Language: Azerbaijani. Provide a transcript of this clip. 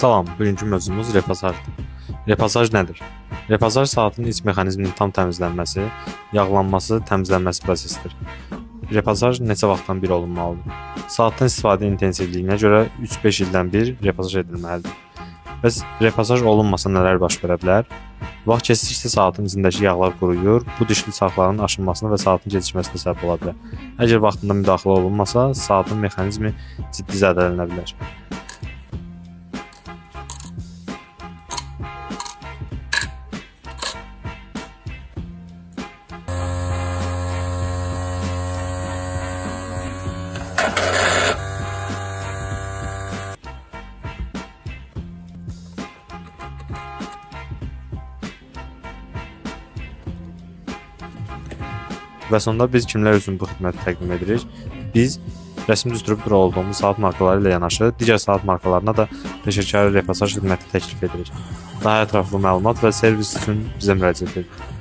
Salam, bugünkü mövzumuz repasajdır. Repasaj nədir? Repasaj saatın iç mexanizminin tam təmizlənməsi, yağlanması, təmizlənməsi prosesidir. Repasaj neçə vaxtdan bir olunmalıdır? Saatın istifadə intensivliyinə görə 3-5 ildən bir repasaj edilməlidir. Bəs repasaj olunmasa nələr baş verə bilər? Vaxt keçdikcə saatın içindəki yağlar quruyur, bu dişli çarxların aşınmasına və saatın gecikməsinə səbəb ola bilər. Əgər vaxtında müdaxilə olunmasa, saatın mexanizmi ciddi zədələnə bilər. Və sonda biz kimlər üçün bu xidməti təqdim edirik? Biz rəsmi distributor olduğumuz saat markaları ilə yanaşı digər saat markalarına da peşəkar repasaj xidməti təklif edirik. Daha ətraflı məlumat və servis üçün bizə müraciət edin.